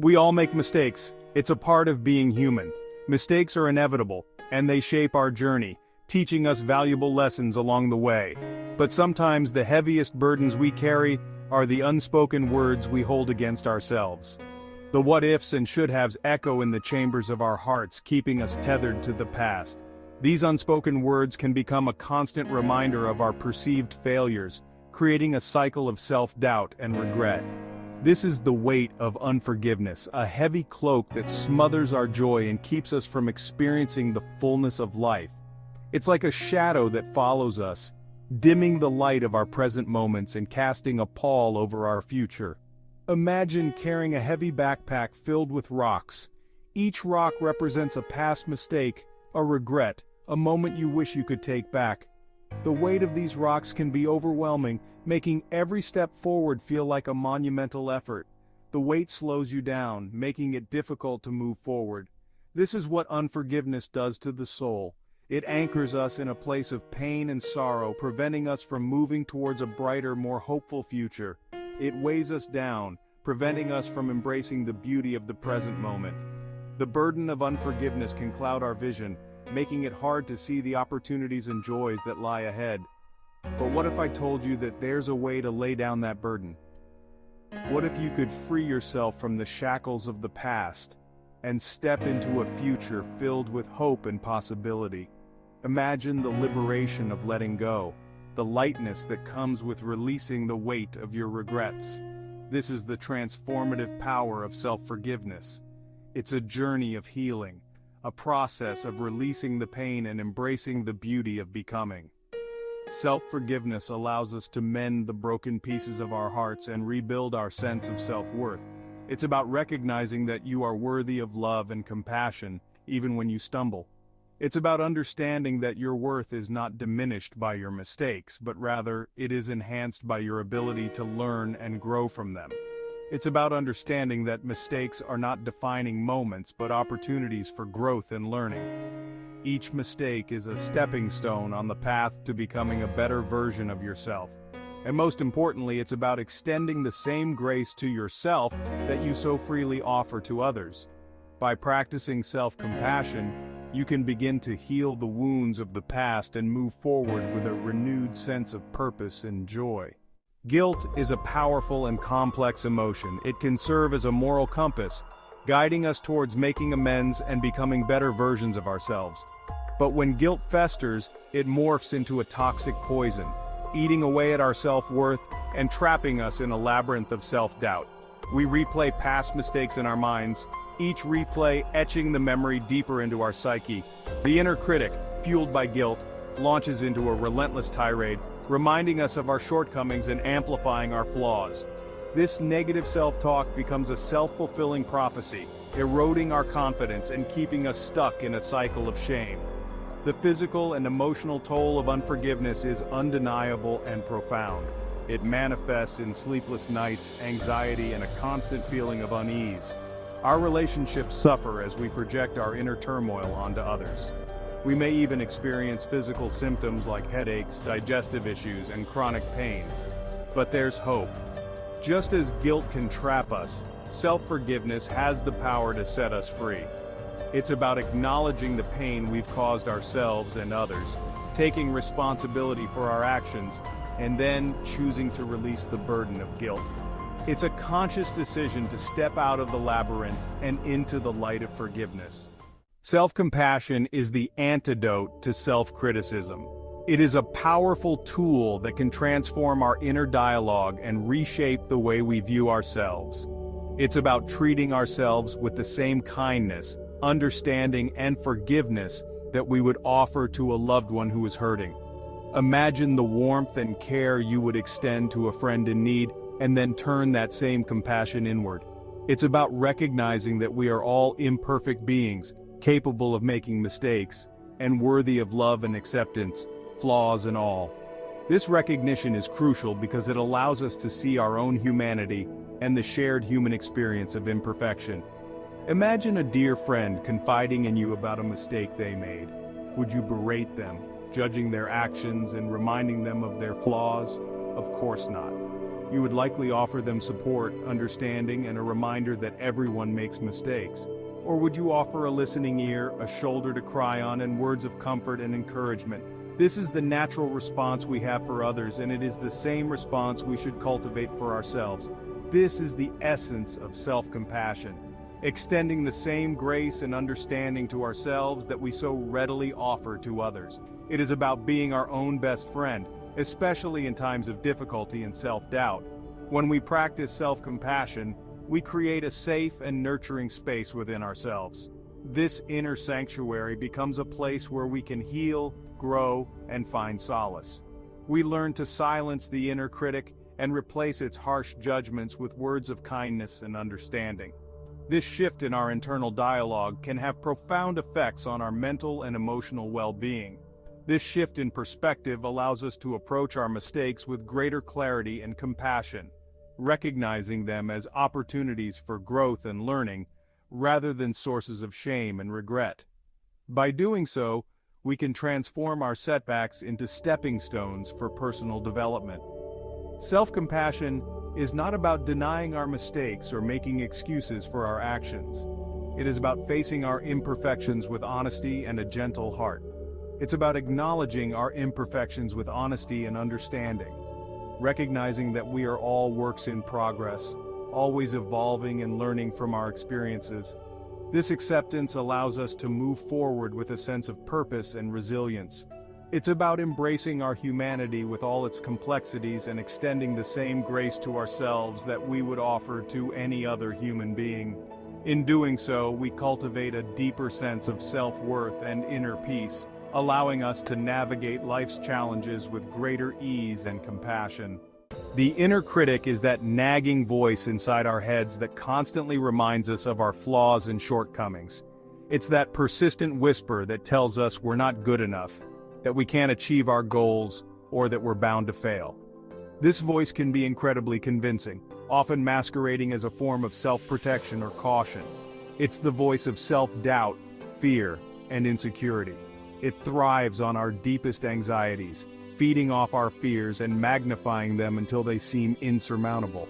We all make mistakes. It's a part of being human. Mistakes are inevitable, and they shape our journey, teaching us valuable lessons along the way. But sometimes the heaviest burdens we carry are the unspoken words we hold against ourselves. The what-ifs and should-haves echo in the chambers of our hearts, keeping us tethered to the past. These unspoken words can become a constant reminder of our perceived failures, creating a cycle of self-doubt and regret. This is the weight of unforgiveness, a heavy cloak that smothers our joy and keeps us from experiencing the fullness of life. It's like a shadow that follows us, dimming the light of our present moments and casting a pall over our future. Imagine carrying a heavy backpack filled with rocks. Each rock represents a past mistake, a regret, a moment you wish you could take back. The weight of these rocks can be overwhelming, making every step forward feel like a monumental effort. The weight slows you down, making it difficult to move forward. This is what unforgiveness does to the soul. It anchors us in a place of pain and sorrow, preventing us from moving towards a brighter, more hopeful future. It weighs us down, preventing us from embracing the beauty of the present moment. The burden of unforgiveness can cloud our vision, making it hard to see the opportunities and joys that lie ahead. But what if I told you that there's a way to lay down that burden? What if you could free yourself from the shackles of the past and step into a future filled with hope and possibility? Imagine the liberation of letting go, the lightness that comes with releasing the weight of your regrets. This is the transformative power of self-forgiveness. It's a journey of healing, a process of releasing the pain and embracing the beauty of becoming. Self-forgiveness allows us to mend the broken pieces of our hearts and rebuild our sense of self-worth. It's about recognizing that you are worthy of love and compassion, even when you stumble. It's about understanding that your worth is not diminished by your mistakes, but rather, it is enhanced by your ability to learn and grow from them. It's about understanding that mistakes are not defining moments, but opportunities for growth and learning. Each mistake is a stepping stone on the path to becoming a better version of yourself. And most importantly, it's about extending the same grace to yourself that you so freely offer to others. By practicing self-compassion, you can begin to heal the wounds of the past and move forward with a renewed sense of purpose and joy. Guilt is a powerful and complex emotion. It can serve as a moral compass, guiding us towards making amends and becoming better versions of ourselves. But when guilt festers, it morphs into a toxic poison, eating away at our self-worth and trapping us in a labyrinth of self-doubt. We replay past mistakes in our minds, each replay etching the memory deeper into our psyche. The inner critic, fueled by guilt, launches into a relentless tirade, reminding us of our shortcomings and amplifying our flaws. This negative self-talk becomes a self-fulfilling prophecy, eroding our confidence and keeping us stuck in a cycle of shame. The physical and emotional toll of unforgiveness is undeniable and profound. It manifests in sleepless nights, anxiety, and a constant feeling of unease. Our relationships suffer as we project our inner turmoil onto others. We may even experience physical symptoms like headaches, digestive issues, and chronic pain. But there's hope. Just as guilt can trap us, self-forgiveness has the power to set us free. It's about acknowledging the pain we've caused ourselves and others, taking responsibility for our actions, and then choosing to release the burden of guilt. It's a conscious decision to step out of the labyrinth and into the light of forgiveness. Self-compassion is the antidote to self-criticism. It is a powerful tool that can transform our inner dialogue and reshape the way we view ourselves. It's about treating ourselves with the same kindness, understanding, and forgiveness that we would offer to a loved one who is hurting. Imagine the warmth and care you would extend to a friend in need, and then turn that same compassion inward. It's about recognizing that we are all imperfect beings, capable of making mistakes, and worthy of love and acceptance, flaws and all. This recognition is crucial because it allows us to see our own humanity and the shared human experience of imperfection. Imagine a dear friend confiding in you about a mistake they made. Would you berate them, judging their actions and reminding them of their flaws? Of course not. You would likely offer them support, understanding, and a reminder that everyone makes mistakes. Or would you offer a listening ear, a shoulder to cry on, and words of comfort and encouragement? This is the natural response we have for others, and it is the same response we should cultivate for ourselves. This is the essence of self-compassion, extending the same grace and understanding to ourselves that we so readily offer to others. It is about being our own best friend, especially in times of difficulty and self-doubt. When we practice self-compassion, we create a safe and nurturing space within ourselves. This inner sanctuary becomes a place where we can heal, grow, and find solace. We learn to silence the inner critic and replace its harsh judgments with words of kindness and understanding. This shift in our internal dialogue can have profound effects on our mental and emotional well-being. This shift in perspective allows us to approach our mistakes with greater clarity and compassion, recognizing them as opportunities for growth and learning, rather than sources of shame and regret. By doing so, we can transform our setbacks into stepping stones for personal development. Self-compassion is not about denying our mistakes or making excuses for our actions. It is about facing our imperfections with honesty and a gentle heart. It's about acknowledging our imperfections with honesty and understanding, recognizing that we are all works in progress, always evolving and learning from our experiences. This acceptance allows us to move forward with a sense of purpose and resilience. It's about embracing our humanity with all its complexities and extending the same grace to ourselves that we would offer to any other human being. In doing so, we cultivate a deeper sense of self-worth and inner peace, allowing us to navigate life's challenges with greater ease and compassion. The inner critic is that nagging voice inside our heads that constantly reminds us of our flaws and shortcomings. It's that persistent whisper that tells us we're not good enough, that we can't achieve our goals, or that we're bound to fail. This voice can be incredibly convincing, often masquerading as a form of self-protection or caution. It's the voice of self-doubt, fear, and insecurity. It thrives on our deepest anxieties, feeding off our fears and magnifying them until they seem insurmountable.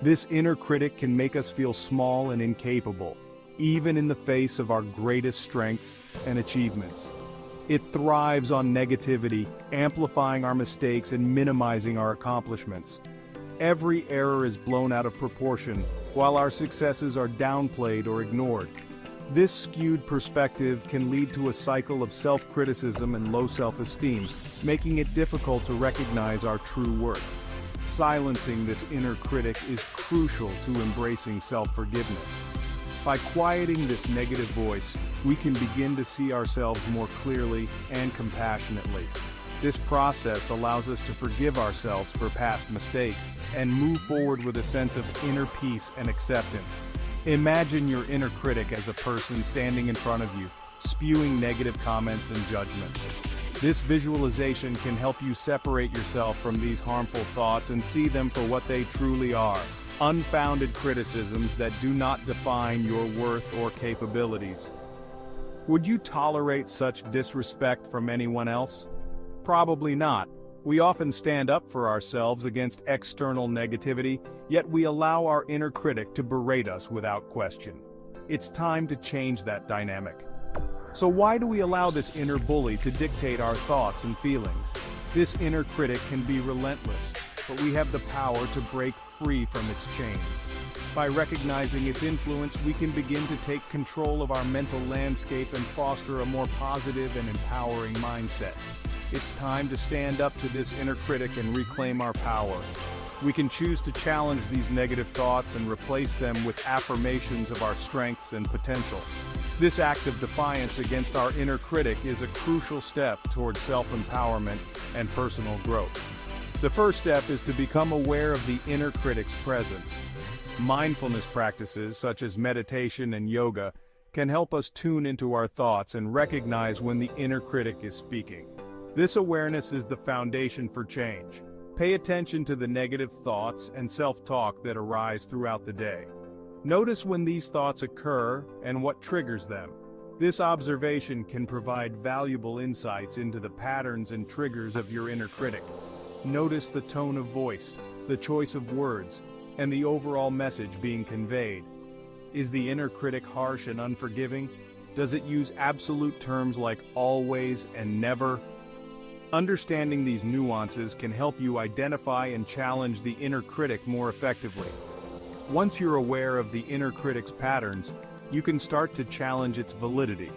This inner critic can make us feel small and incapable, even in the face of our greatest strengths and achievements. It thrives on negativity, amplifying our mistakes and minimizing our accomplishments. Every error is blown out of proportion, while our successes are downplayed or ignored. This skewed perspective can lead to a cycle of self-criticism and low self-esteem, making it difficult to recognize our true worth. Silencing this inner critic is crucial to embracing self-forgiveness. By quieting this negative voice, we can begin to see ourselves more clearly and compassionately. This process allows us to forgive ourselves for past mistakes and move forward with a sense of inner peace and acceptance. Imagine your inner critic as a person standing in front of you, spewing negative comments and judgments. This visualization can help you separate yourself from these harmful thoughts and see them for what they truly are: unfounded criticisms that do not define your worth or capabilities. Would you tolerate such disrespect from anyone else? Probably not. We often stand up for ourselves against external negativity, yet we allow our inner critic to berate us without question. It's time to change that dynamic. So why do we allow this inner bully to dictate our thoughts and feelings? This inner critic can be relentless, but we have the power to break free from its chains. By recognizing its influence, we can begin to take control of our mental landscape and foster a more positive and empowering mindset. It's time to stand up to this inner critic and reclaim our power. We can choose to challenge these negative thoughts and replace them with affirmations of our strengths and potential. This act of defiance against our inner critic is a crucial step towards self-empowerment and personal growth. The first step is to become aware of the inner critic's presence. Mindfulness practices such as meditation and yoga can help us tune into our thoughts and recognize when the inner critic is speaking. This awareness is the foundation for change. Pay attention to the negative thoughts and self-talk that arise throughout the day. Notice when these thoughts occur and what triggers them. This observation can provide valuable insights into the patterns and triggers of your inner critic. Notice the tone of voice. the choice of words, and the overall message being conveyed. Is the inner critic harsh and unforgiving? Does it use absolute terms like always and never? Understanding these nuances can help you identify and challenge the inner critic more effectively. Once you're aware of the inner critic's patterns, you can start to challenge its validity.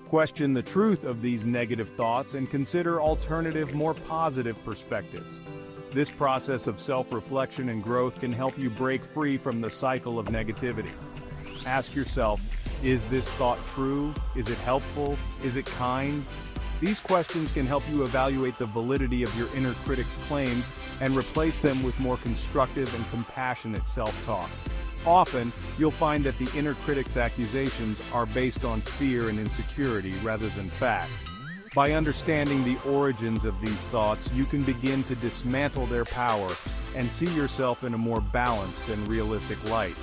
Question the truth of these negative thoughts and consider alternative, more positive perspectives. This process of self-reflection and growth can help you break free from the cycle of negativity. Ask yourself, is this thought true? Is it helpful? Is it kind? These questions can help you evaluate the validity of your inner critic's claims and replace them with more constructive and compassionate self-talk. Often, you'll find that the inner critic's accusations are based on fear and insecurity rather than fact. By understanding the origins of these thoughts, you can begin to dismantle their power and see yourself in a more balanced and realistic light.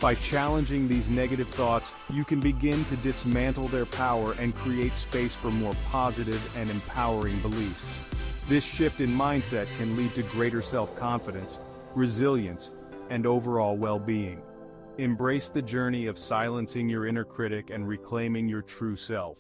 By challenging these negative thoughts, you can begin to dismantle their power and create space for more positive and empowering beliefs. This shift in mindset can lead to greater self-confidence, resilience, and overall well-being. Embrace the journey of silencing your inner critic and reclaiming your true self.